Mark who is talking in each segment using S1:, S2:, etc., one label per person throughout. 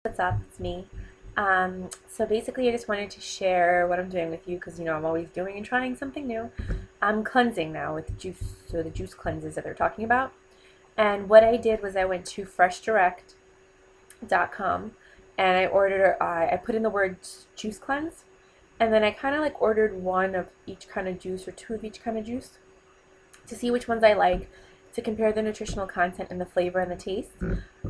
S1: What's up? It's me. So basically, I just wanted to share what I'm doing with you because I'm always doing and trying something new. I'm cleansing now with juice, so the juice cleanses that they're talking about. And what I did was I went to freshdirect.com and I put in the word juice cleanse, and then I kind of like ordered one of each kind of juice or two of each kind of juice to see which ones I like, to compare the nutritional content and the flavor and the taste.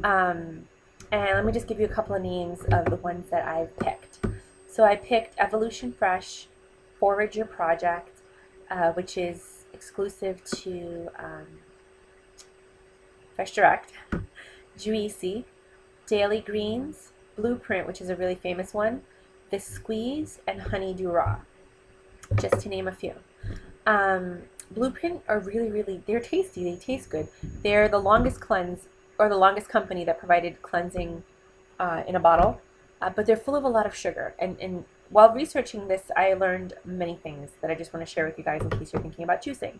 S1: Um, and let me just give you a couple of names of the ones that I've picked. So I picked Evolution Fresh Forager Project, which is exclusive to Fresh Direct, Juicy, Daily Greens, Blueprint, which is a really famous one, The Squeeze, and Honeydew Raw, just to name a few. Um, Blueprint are really, they're tasty. They taste good. They're the longest cleanse, or the longest company that provided cleansing in a bottle, but they're full of a lot of sugar. And while researching this, I learned many things that I just want to share with you guys in case you're thinking about juicing.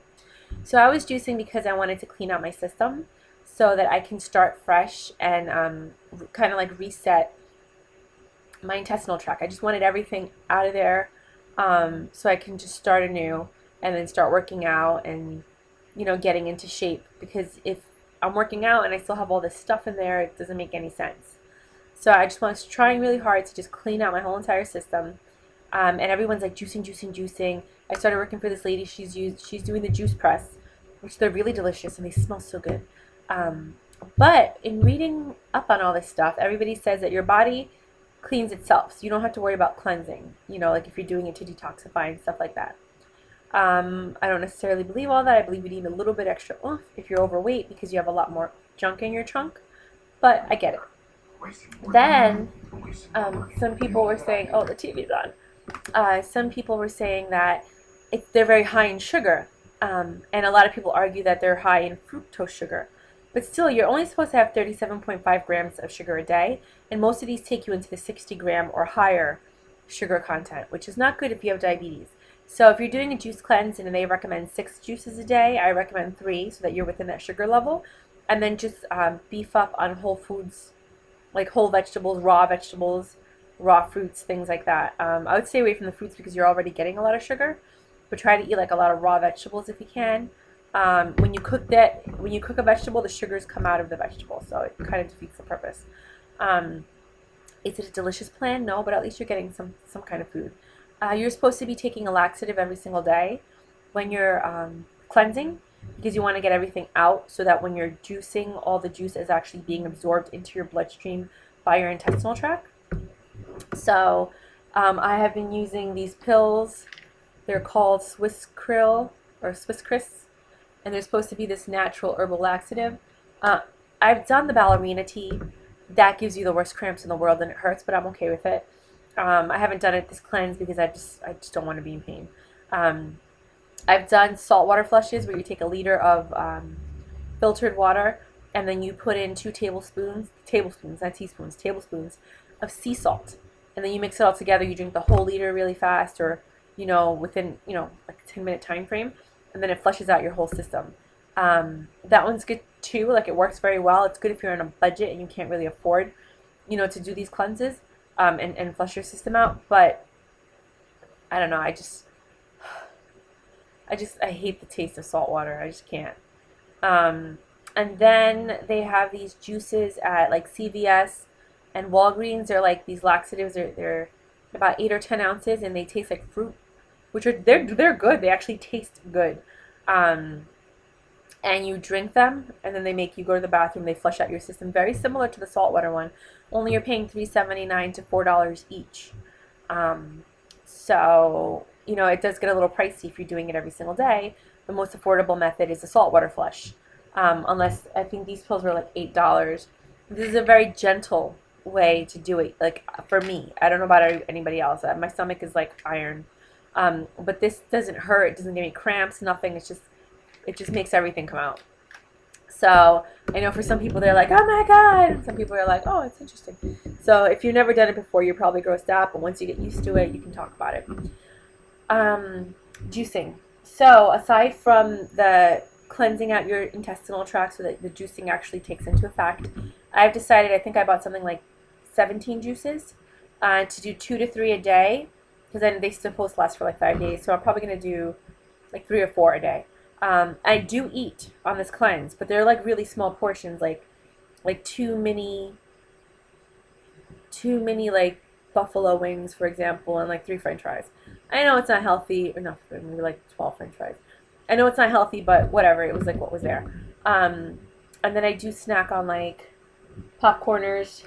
S1: So I was juicing because I wanted to clean out my system so that I can start fresh and kind of like reset my intestinal tract. I just wanted everything out of there so I can just start anew and then start working out and getting into shape, because if I'm working out and I still have all this stuff in there, it doesn't make any sense. So I just was trying really hard to just clean out my whole entire system. And everyone's like juicing. I started working for this lady. She's doing the juice press, which they're really delicious and they smell so good. But in reading up on all this stuff, everybody says that your body cleans itself, so you don't have to worry about cleansing. Like if you're doing it to detoxify and stuff like that. I don't necessarily believe all that. I believe you need a little bit extra oomph if you're overweight because you have a lot more junk in your trunk. But I get it. Then some people were saying, "Oh, the TV's on." Some people were saying that they're very high in sugar, and a lot of people argue that they're high in fructose sugar. But still, you're only supposed to have 37.5 grams of sugar a day, and most of these take you into the 60 gram or higher sugar content, which is not good if you have diabetes. So if you're doing a juice cleanse and they recommend 6 juices a day, I recommend 3 so that you're within that sugar level. And then just beef up on whole foods, like whole vegetables, raw fruits, things like that. I would stay away from the fruits because you're already getting a lot of sugar, but try to eat like a lot of raw vegetables if you can. When you cook a vegetable, the sugars come out of the vegetable, so it kind of defeats the purpose. Is it a delicious plan? No, but at least you're getting some kind of food. You're supposed to be taking a laxative every single day when you're cleansing, because you want to get everything out so that when you're juicing, all the juice is actually being absorbed into your bloodstream by your intestinal tract. So I have been using these pills. They're called Swiss Krill or Swiss Chris, and they're supposed to be this natural herbal laxative. I've done the ballerina tea. That gives you the worst cramps in the world and it hurts, but I'm okay with it. I haven't done it this cleanse because I just don't want to be in pain. I've done saltwater flushes where you take a liter of filtered water and then you put in 2 tablespoons, not teaspoons, tablespoons of sea salt, and then you mix it all together. You drink the whole liter really fast, or within like a 10-minute time frame, and then it flushes out your whole system. That one's good too. Like, it works very well. It's good if you're on a budget and you can't really afford to do these cleanses and flush your system out. But I don't know. I hate the taste of salt water. I just can't. And then they have these juices at like CVS and Walgreens. They're like these laxatives. They're about 8 or 10 ounces, and they taste like fruit, which they're good. They actually taste good. And you drink them, and then they make you go to the bathroom. They flush out your system, very similar to the saltwater one. Only you're paying $3.79 to $4 each. So it does get a little pricey if you're doing it every single day. The most affordable method is the saltwater flush, unless I think these pills are like $8. This is a very gentle way to do it. Like, for me, I don't know about anybody else. My stomach is like iron, but this doesn't hurt. It doesn't give me cramps. Nothing. It just makes everything come out. So I know for some people they're like, oh my god, and some people are like, oh, it's interesting. So if you've never done it before, you're probably grossed out, but once you get used to it, you can talk about it. Juicing. So aside from the cleansing out your intestinal tract so that the juicing actually takes into effect, I've decided, I think I bought something like 17 juices to do 2 to 3 a day, because then they supposed to last for like 5 days. So I'm probably going to do like 3 or 4 a day. I do eat on this cleanse, but they're like really small portions, like two mini like buffalo wings, for example, and like 3 French fries. I know it's not healthy, or no, maybe like 12 French fries. I know it's not healthy, but whatever. It was like what was there. And then I do snack on like popcorners.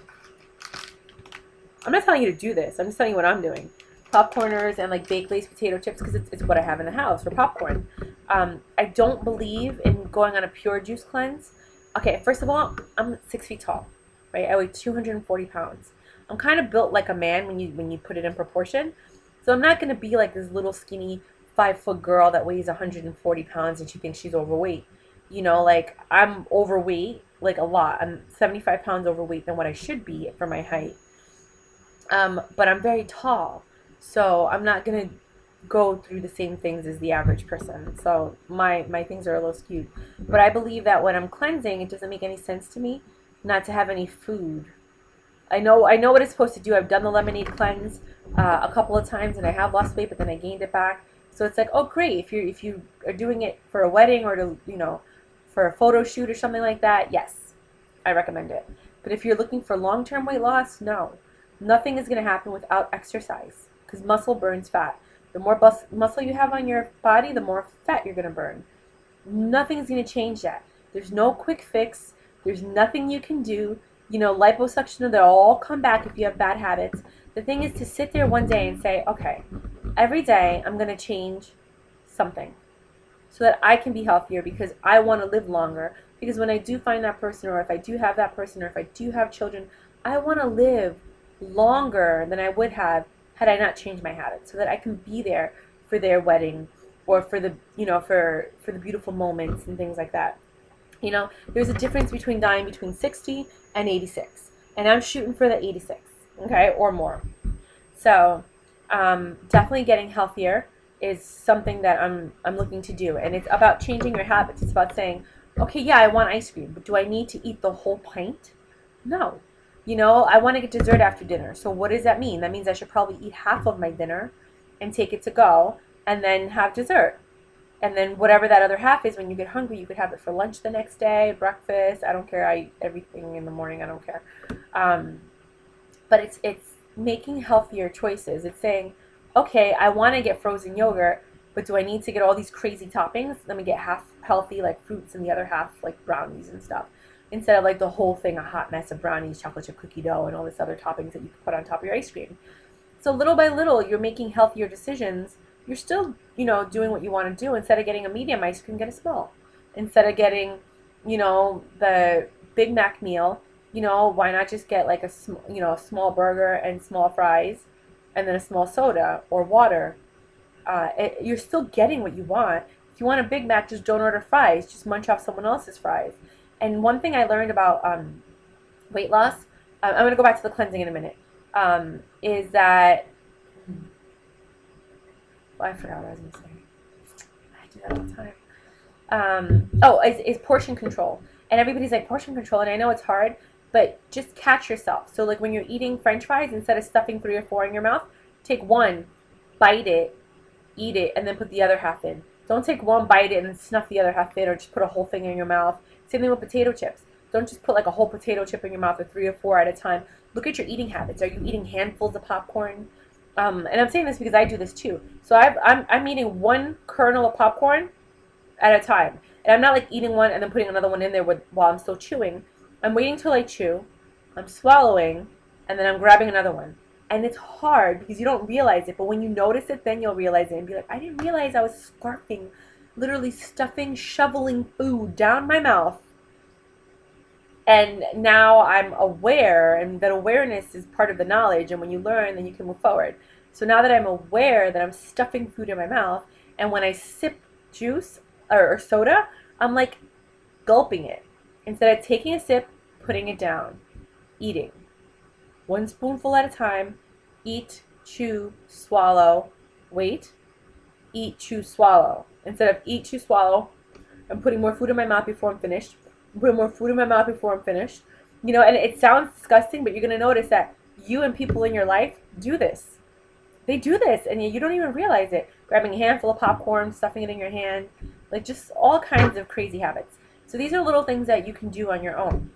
S1: I'm not telling you to do this. I'm just telling you what I'm doing. Popcorners and like baked Lay's potato chips, because it's what I have in the house for popcorn. I don't believe in going on a pure juice cleanse. Okay, first of all, I'm 6 feet tall, right? I weigh 240 pounds. I'm kind of built like a man when you put it in proportion. So I'm not going to be like this little skinny 5-foot girl that weighs 140 pounds and she thinks she's overweight. You know, like I'm overweight, like a lot. I'm 75 pounds overweight than what I should be for my height. But I'm very tall, so I'm not going to go through the same things as the average person. So my things are a little skewed. But I believe that when I'm cleansing, it doesn't make any sense to me not to have any food. I know what it's supposed to do. I've done the lemonade cleanse a couple of times, and I have lost weight, but then I gained it back. So it's like, oh great, if you are doing it for a wedding or to for a photo shoot or something like that, yes, I recommend it. But if you're looking for long-term weight loss, no, nothing is going to happen without exercise, because muscle burns fat. The more muscle you have on your body, the more fat you're going to burn. Nothing's going to change that. There's no quick fix. There's nothing you can do. Liposuction, they'll all come back if you have bad habits. The thing is to sit there one day and say, okay, every day I'm going to change something so that I can be healthier, because I want to live longer. Because when I do find that person, or if I do have that person, or if I do have children, I want to live longer than I would have had I not changed my habits, so that I can be there for their wedding, or for the for the beautiful moments and things like that. There's a difference between dying between 60 and 86, and I'm shooting for the 86, okay, or more. So definitely getting healthier is something that I'm looking to do, and it's about changing your habits. It's about saying, okay, yeah, I want ice cream, but do I need to eat the whole pint? No. I want to get dessert after dinner. So what does that mean? That means I should probably eat half of my dinner and take it to go, and then have dessert. And then whatever that other half is, when you get hungry, you could have it for lunch the next day, breakfast. I don't care. I eat everything in the morning. I don't care. But it's making healthier choices. It's saying, okay, I want to get frozen yogurt, but do I need to get all these crazy toppings? Let me get half healthy, like fruits, and the other half like brownies and stuff, instead of like the whole thing a hot mess of brownies, chocolate chip cookie dough, and all this other toppings that you can put on top of your ice cream. So little by little, you're making healthier decisions. You're still, doing what you want to do. Instead of getting a medium ice cream, get a small. Instead of getting, the Big Mac meal, why not just get like a small burger and small fries, and then a small soda or water. You're still getting what you want. If you want a Big Mac, just don't order fries. Just munch off someone else's fries. And one thing I learned about weight loss, I'm going to go back to the cleansing in a minute, is that, I forgot what I was going to say. I do that all the time. Is portion control. And everybody's like, portion control, and I know it's hard, but just catch yourself. So like when you're eating French fries, instead of stuffing 3 or 4 in your mouth, take one, bite it, eat it, and then put the other half in. Don't take one, bite it, and then snuff the other half in, or just put a whole thing in your mouth. Same thing with potato chips. Don't just put like a whole potato chip in your mouth, or 3 or 4 at a time. Look at your eating habits. Are you eating handfuls of popcorn? And I'm saying this because I do this too. So I'm eating one kernel of popcorn at a time. And I'm not like eating one and then putting another one in there while I'm still chewing. I'm waiting till I chew, I'm swallowing, and then I'm grabbing another one. And it's hard because you don't realize it, but when you notice it, then you'll realize it and be like, I didn't realize I was scarfing, literally stuffing, shoveling food down my mouth. And now I'm aware, and that awareness is part of the knowledge, and when you learn, then you can move forward. So now that I'm aware that I'm stuffing food in my mouth, and when I sip juice or soda, I'm like gulping it. Instead of taking a sip, putting it down, eating. 1 spoonful at a time, eat, chew, swallow, wait, eat, chew, swallow. Instead of eat, chew, swallow, I'm putting more food in my mouth before I'm finished, and it sounds disgusting, but you're going to notice that you and people in your life do this. They do this, and you don't even realize it. Grabbing a handful of popcorn, stuffing it in your hand, like just all kinds of crazy habits. So these are little things that you can do on your own.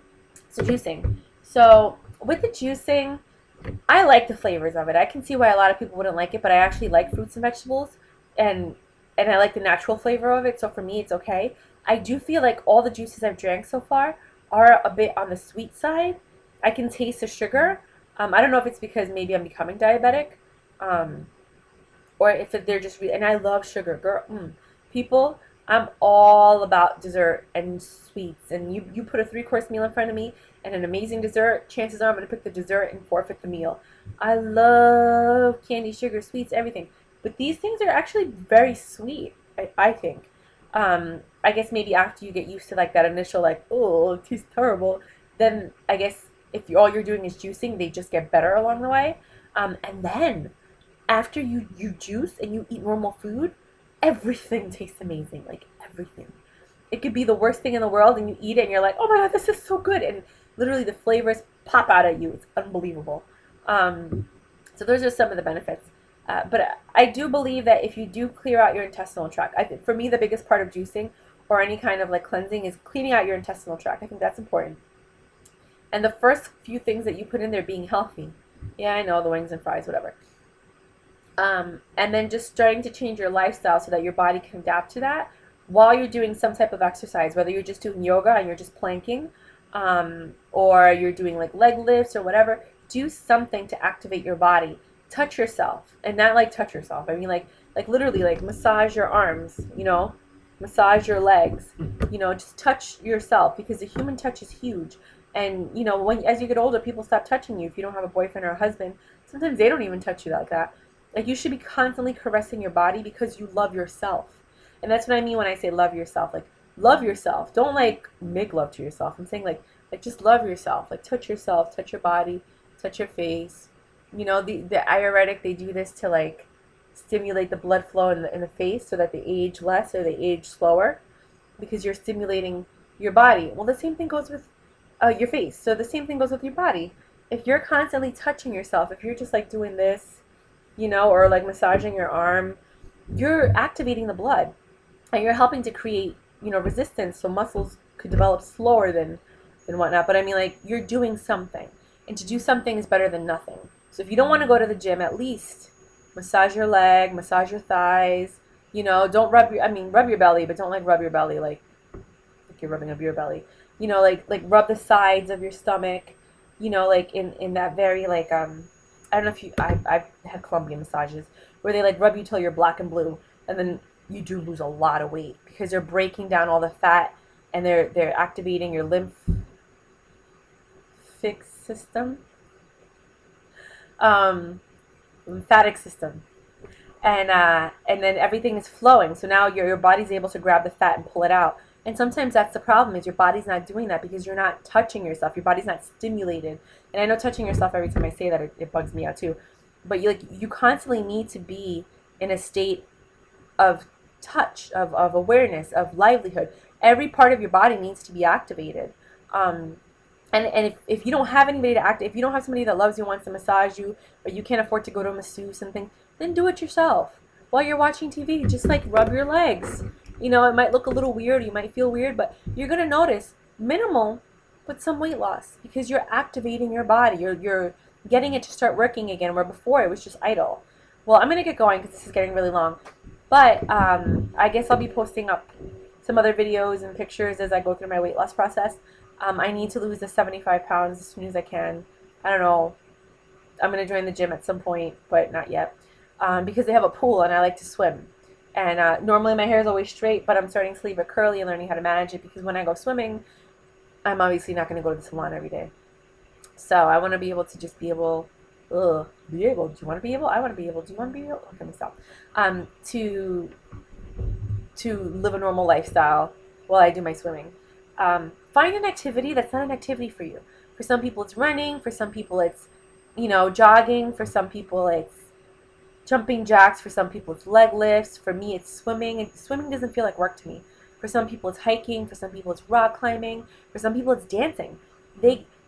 S1: So juicing. So with the juicing, I like the flavors of it. I can see why a lot of people wouldn't like it, but I actually like fruits and vegetables, and I like the natural flavor of it. So for me, it's okay. I do feel like all the juices I've drank so far are a bit on the sweet side. I can taste the sugar. I don't know if it's because maybe I'm becoming diabetic, um, or if they're just and I love sugar, girl. People, I'm all about dessert and sweets. And you put a 3-course meal in front of me and an amazing dessert, chances are I'm going to pick the dessert and forfeit the meal. I love candy, sugar, sweets, everything. But these things are actually very sweet, I think. I guess maybe after you get used to like that initial like, oh, it tastes terrible, then I guess if all you're doing is juicing, they just get better along the way. And then after you juice and you eat normal food, everything tastes amazing. Like everything. It could be the worst thing in the world and you eat it and you're like, oh my god, this is so good. And literally the flavors pop out at you. It's unbelievable. So those are some of the benefits. But I do believe that if you do clear out your intestinal tract, for me the biggest part of juicing or any kind of like cleansing is cleaning out your intestinal tract. I think that's important. And the first few things that you put in there being healthy. Yeah, I know, the wings and fries, whatever. And then just starting to change your lifestyle so that your body can adapt to that while you're doing some type of exercise, whether you're just doing yoga and you're just planking, or you're doing like leg lifts or whatever. Do something to activate your body. Touch yourself, and not like touch yourself. I mean like literally like massage your arms, massage your legs, just touch yourself because the human touch is huge. And when as you get older, people stop touching you. If you don't have a boyfriend or a husband, sometimes they don't even touch you like that. Like you should be constantly caressing your body because you love yourself. And that's what I mean when I say love yourself. Like love yourself. Don't like make love to yourself. I'm saying like just love yourself. Like touch yourself, touch your body, touch your face. The Ayurvedic, they do this to like stimulate the blood flow in the face so that they age less or they age slower because you're stimulating your body. Well, the same thing goes with your face. So the same thing goes with your body. If you're constantly touching yourself, if you're just like doing this, or like massaging your arm, you're activating the blood and you're helping to create, resistance so muscles could develop slower than whatnot. But I mean, like, you're doing something, and to do something is better than nothing. So if you don't want to go to the gym, at least massage your leg, massage your thighs, don't rub your belly, but don't like rub your belly like you're rubbing up your belly. Like rub the sides of your stomach, like in that very like I don't know if I've had Colombian massages where they like rub you till you're black and blue, and then you do lose a lot of weight because they're breaking down all the fat and they're activating your lymphatic system, lymphatic system, and then everything is flowing. So now your body's able to grab the fat and pull it out. And sometimes that's the problem, is your body's not doing that because you're not touching yourself. Your body's not stimulated. And I know touching yourself, every time I say that, it bugs me out too. But you constantly need to be in a state of touch, of awareness, of livelihood. Every part of your body needs to be activated. And if you don't have anybody to if you don't have somebody that loves you, wants to massage you, or you can't afford to go to a masseuse and things, then do it yourself. While you're watching TV, just like rub your legs. It might look a little weird, you might feel weird, but you're going to notice minimal, but some weight loss because you're activating your body. You're getting it to start working again, where before it was just idle. Well, I'm going to get going because this is getting really long. But I guess I'll be posting up some other videos and pictures as I go through my weight loss process. I need to lose the 75 pounds as soon as I can. I don't know. I'm going to join the gym at some point, but not yet. Because they have a pool and I like to swim. And normally my hair is always straight, but I'm starting to leave it curly and learning how to manage it because when I go swimming, I'm obviously not going to go to the salon every day. So I want to be able to just be able, do you want to be able? I want to be able. Do you want to be able? Okay, let me stop. To live a normal lifestyle while I do my swimming. Find an activity that's not an activity for you. For some people it's running, for some people it's, jogging, for some people it's jumping jacks, for some people it's leg lifts, for me it's swimming, and swimming doesn't feel like work to me. For some people it's hiking, for some people it's rock climbing, for some people it's dancing.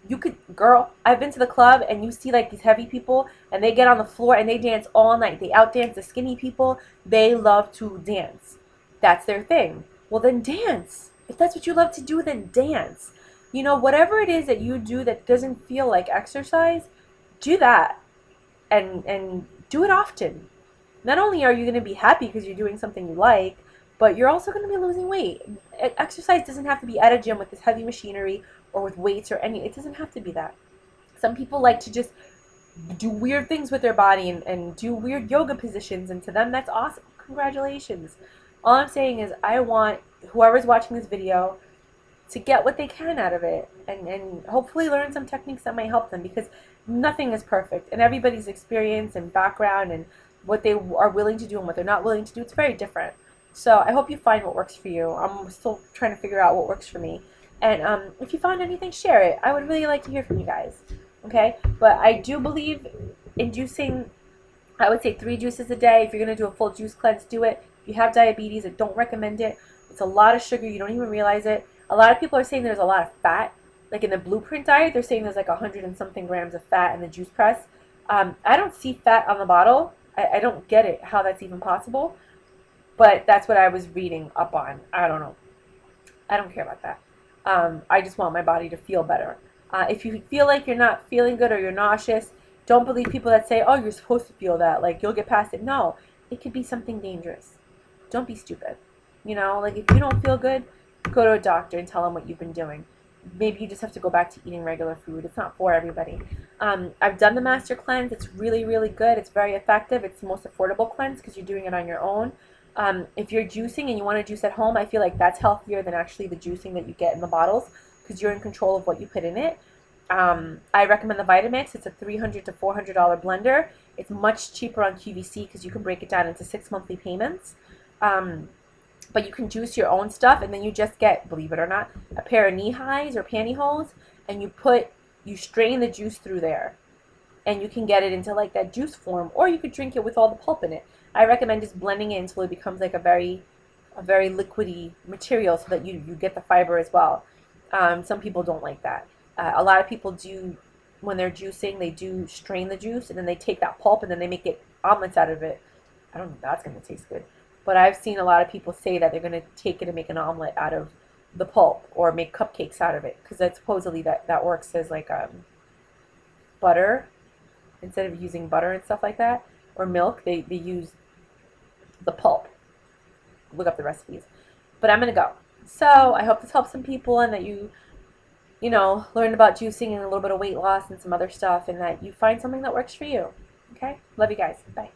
S1: You could, girl, I've been to the club and you see like these heavy people and they get on the floor and they dance all night. They outdance the skinny people. They love to dance. That's their thing. Well, then dance. If that's what you love to do, then dance. You know, whatever it is that you do that doesn't feel like exercise, do that and do it often. Not only are you going to be happy because you're doing something you like, but you're also going to be losing weight. Exercise doesn't have to be at a gym with this heavy machinery or with weights or any. It doesn't have to be that. Some people like to just do weird things with their body and do weird yoga positions, and to them that's awesome. Congratulations. All I'm saying is I want whoever's watching this video to get what they can out of it and hopefully learn some techniques that might help them, because nothing is perfect and everybody's experience and background and what they are willing to do and what they're not willing to do, it's very different. So I hope you find what works for you. I'm still trying to figure out what works for me. And if you find anything, share it. I would really like to hear from you guys. Okay? But I do believe in juicing. I would say 3 juices a day. If you're going to do a full juice cleanse, do it. If you have diabetes, I don't recommend it. It's a lot of sugar. You don't even realize it. A lot of people are saying there's a lot of fat. Like in the Blueprint diet, they're saying there's like 100 and something grams of fat in the juice press. I don't see fat on the bottle. I don't get it, how that's even possible. But that's what I was reading up on. I don't know. I don't care about that. I just want my body to feel better. If you feel like you're not feeling good or you're nauseous, don't believe people that say, oh, you're supposed to feel that. Like, you'll get past it. No, it could be something dangerous. Don't be stupid. You know, like if you don't feel good, go to a doctor and tell them what you've been doing. Maybe you just have to go back to eating regular food. It's not for everybody. I've done the Master Cleanse. It's really, really good. It's very effective. It's the most affordable cleanse because you're doing it on your own. If you're juicing and you want to juice at home, I feel like that's healthier than actually the juicing that you get in the bottles because you're in control of what you put in it. I recommend the Vitamix. It's a $300 to $400 blender. It's much cheaper on QVC because you can break it down into 6 monthly payments. But you can juice your own stuff, and then you just get, believe it or not, a pair of knee highs or pantyhose, and you strain the juice through there, and you can get it into like that juice form, or you could drink it with all the pulp in it. I recommend just blending it until it becomes like a very liquidy material, so that you get the fiber as well. Some people don't like that. A lot of people do, when they're juicing, they do strain the juice, and then they take that pulp, and then they make it omelets out of it. I don't know if that's going to taste good. But I've seen a lot of people say that they're going to take it and make an omelet out of the pulp or make cupcakes out of it, because that supposedly that works as like butter instead of using butter and stuff like that, or milk. They use the pulp. Look up the recipes. But I'm going to go. So I hope this helps some people, and that you learn about juicing and a little bit of weight loss and some other stuff, and that you find something that works for you. Okay? Love you guys. Bye.